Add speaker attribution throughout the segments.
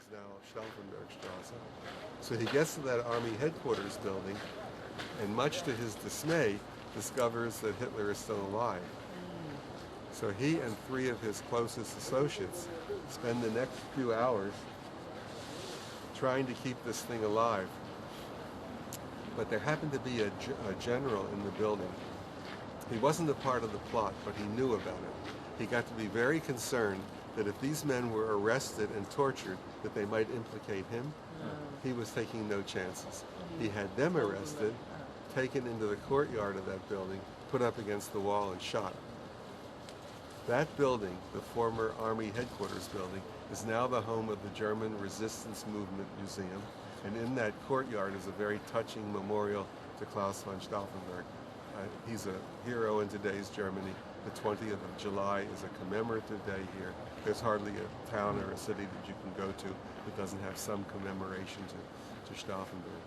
Speaker 1: is now Stauffenbergstrasse. So he gets to that army headquarters building, and much to his dismay, discovers that Hitler is still alive. So he and three of his closest associates spend the next few hours trying to keep this thing alive. But there happened to be a general in the building. He wasn't a part of the plot, but he knew about it. He got to be very concerned that if these men were arrested and tortured, that they might implicate him. He was taking no chances. He had them arrested, taken into the courtyard of that building, put up against the wall, and shot. That building, the former Army headquarters building, is now the home of the German Resistance Movement Museum, and in that courtyard is a very touching memorial to Klaus von Stauffenberg. He's a hero in today's Germany. The 20th of July is a commemorative day here. There's hardly a town or a city that you can go to that doesn't have some commemoration to Stauffenberg.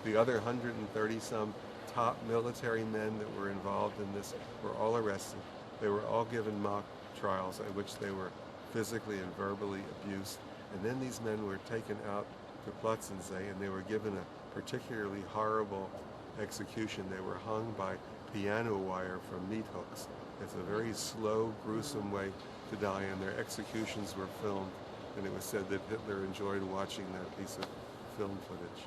Speaker 1: The other 130-some top military men that were involved in this were all arrested. They were all given mock trials at which they were physically and verbally abused. And then these men were taken out to Plötzensee, and they were given a particularly horrible execution. They were hung by piano wire from meat hooks. It's a very slow, gruesome way to die, and their executions were filmed, and it was said that Hitler enjoyed watching that piece of film footage.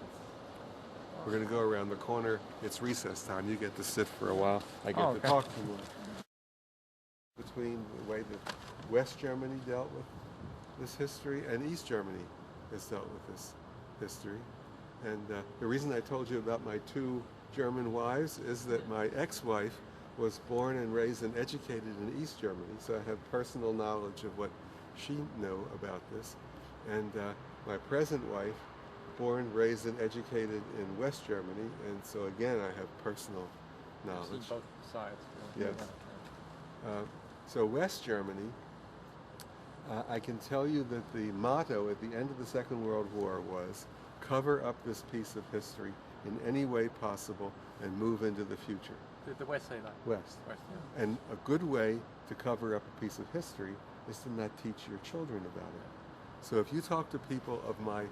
Speaker 1: We're going to go around the corner. It's recess time. You get to sit for a while. I get to talk to you. Between the way that West Germany dealt with this history and East Germany has dealt with this history. And the reason I told you about my two German wives is that my ex-wife was born and raised and educated in East Germany, so I have personal knowledge of what she knew about this. And my present wife, born, raised, and educated in West Germany, and so again I have personal knowledge.
Speaker 2: Both sides.
Speaker 1: Yes. So West Germany, I can tell you that the motto at the end of the Second World War was, cover up this piece of history in any way possible and move into the future.
Speaker 2: The West side.
Speaker 1: West.
Speaker 2: West, yeah.
Speaker 1: And a good way to cover up a piece of history is to not teach your children about it. So if you talk to people of my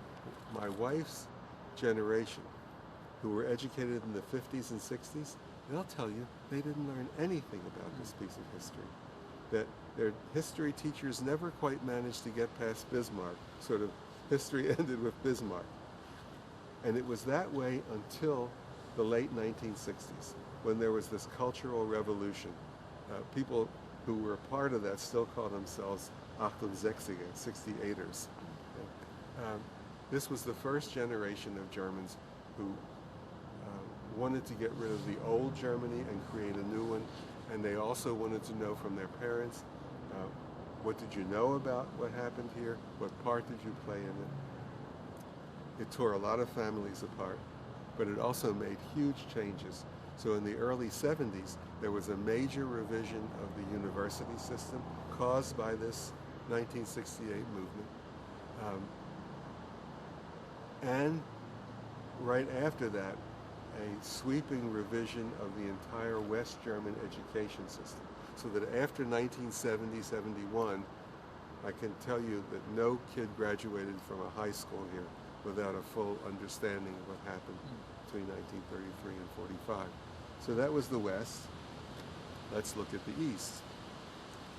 Speaker 1: wife's generation who were educated in the 50s and 60s, they'll tell you they didn't learn anything about this piece of history. That their history teachers never quite managed to get past Bismarck. Sort of history ended with Bismarck. And it was that way until the late 1960s, when there was this cultural revolution. People who were a part of that still call themselves 68ers. This was the first generation of Germans who wanted to get rid of the old Germany and create a new one. And they also wanted to know from their parents, what did you know about what happened here? What part did you play in it? It tore a lot of families apart, but it also made huge changes. So in the early 70s, there was a major revision of the university system caused by this 1968 movement. And right after that, a sweeping revision of the entire West German education system. So that after 1970-71, I can tell you that no kid graduated from a high school here without a full understanding of what happened between 1933 and 45. So that was the West. Let's look at the East.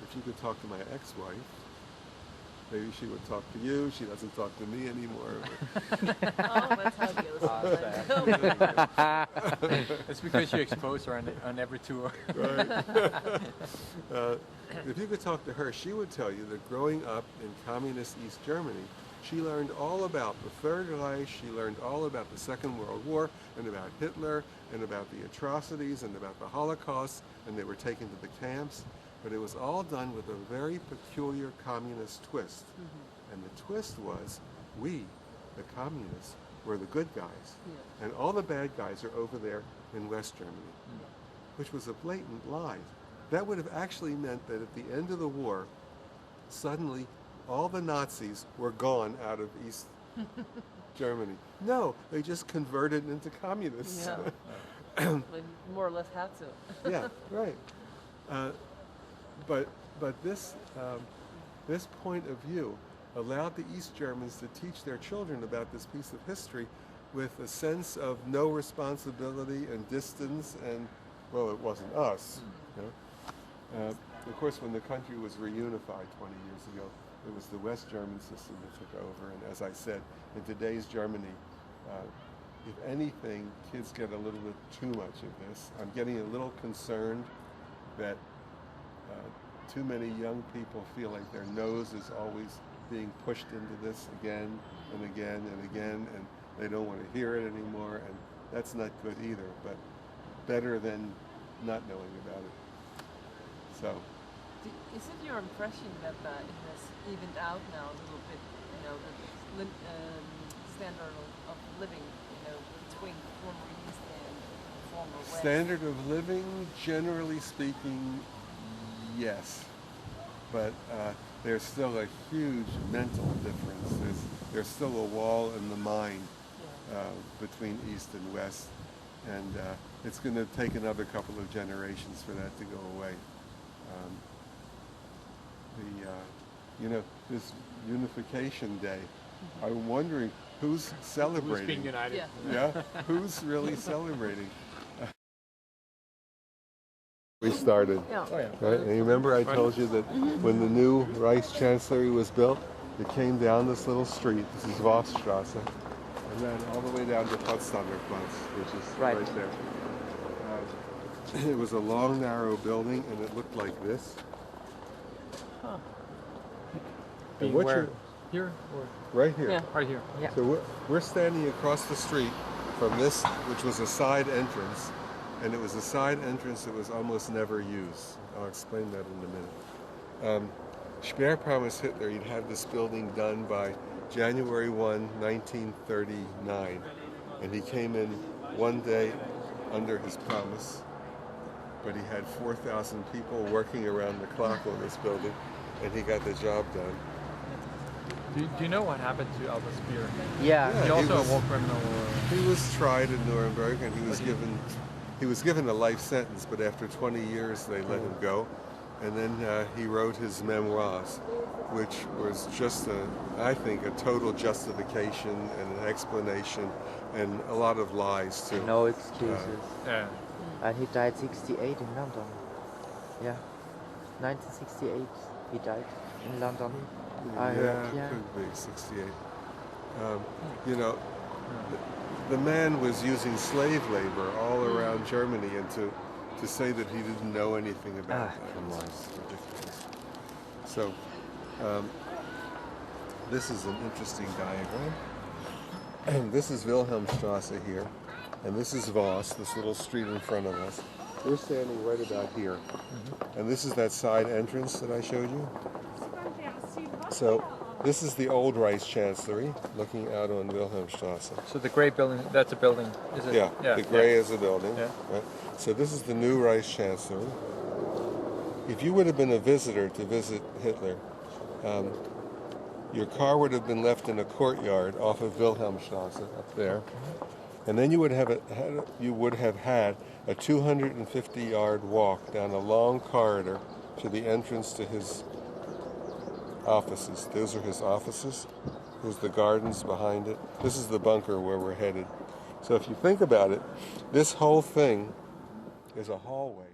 Speaker 1: If you could talk to my ex-wife, maybe she would talk to you. She doesn't talk to me anymore.
Speaker 3: Oh, that's how it goes.
Speaker 2: It's because you expose her on every tour.
Speaker 1: Right. If you could talk to her, she would tell you that growing up in communist East Germany, she learned all about the Third Reich, she learned all about the Second World War, and about Hitler, and about the atrocities, and about the Holocaust, and they were taken to the camps. But it was all done with a very peculiar communist twist. Mm-hmm. And the twist was, we, the communists, were the good guys. Yeah. And all the bad guys are over there in West Germany, which was a blatant lie. That would have actually meant that at the end of the war, suddenly all the Nazis were gone out of East Germany. No, they just converted into communists.
Speaker 3: Yeah. They more or less had to.
Speaker 1: Yeah, right. But this point of view allowed the East Germans to teach their children about this piece of history with a sense of no responsibility and distance, and, well, it wasn't us. You know? Of course, when the country was reunified 20 years ago, it was the West German system that took over, and as I said, in today's Germany, if anything, kids get a little bit too much of this. I'm getting a little concerned that too many young people feel like their nose is always being pushed into this again and again and again, and they don't want to hear it anymore, and that's not good either, but better than not knowing about it. So.
Speaker 3: Is it your impression that it has evened out now a little bit, you know, the standard of living, you know, between former East and former West?
Speaker 1: Standard of living, generally speaking, yes. But there's still a huge mental difference. There's still a wall in the mind between East and West. And it's going to take another couple of generations for that to go away. You know, this Unification Day, I'm wondering who's celebrating.
Speaker 2: Who's being united?
Speaker 1: Yeah, who's really celebrating? We started,
Speaker 3: Yeah.
Speaker 2: Oh, yeah.
Speaker 1: right? And you remember I told you that when the new Reich Chancellery was built, it came down this little street. This is Vossstrasse, and then all the way down to Potsdamer Platz, which is right there. It was a long, narrow building, and it looked like this.
Speaker 2: Huh.
Speaker 1: And
Speaker 2: Being
Speaker 1: what
Speaker 2: where?
Speaker 1: you-
Speaker 2: Here or
Speaker 1: Right here.
Speaker 3: Yeah.
Speaker 2: right here?
Speaker 4: Yeah.
Speaker 1: So we're standing across the street from this, which was a side entrance, and it was a side entrance that was almost never used. I'll explain that in a minute. Speer promised Hitler he'd have this building done by January 1, 1939, and he came in one day under his promise, but he had 4,000 people working around the clock on this building, and he got the job done.
Speaker 2: Do you know what happened to Albert Speer?
Speaker 4: Yeah.
Speaker 1: Yeah.
Speaker 2: He also
Speaker 1: was-
Speaker 2: a war criminal. Or...
Speaker 1: He was tried in Nuremberg, and he was given a life sentence, but after 20 years they let him go. And then he wrote his memoirs, which was just, I think, a total justification and an explanation, and a lot of lies too.
Speaker 4: No excuses.
Speaker 2: Yeah.
Speaker 4: And he died 68 in London. Yeah. 1968 he died in London. I heard, yeah.
Speaker 1: Could be 68. You know, the man was using slave labor all around Germany, and to say that he didn't know anything about that
Speaker 4: come on.
Speaker 1: is ridiculous. So, this is an interesting diagram. And this is Wilhelmstrasse here, and this is Voss, this little street in front of us. We're standing right about here. And this is that side entrance that I showed you. So this is the old Reich Chancellery, looking out on Wilhelmstrasse.
Speaker 2: So the gray building, that's a building, is it?
Speaker 1: Yeah, the gray is a building.
Speaker 2: Yeah.
Speaker 1: Right? So this is the new Reich Chancellery. If you would have been a visitor to visit Hitler, your car would have been left in a courtyard off of Wilhelmstrasse up there, and then you would have had a 250-yard walk down a long corridor to the entrance to his offices. Those are his offices. There's the gardens behind it. This is the bunker where we're headed. So if you think about it, this whole thing is a hallway.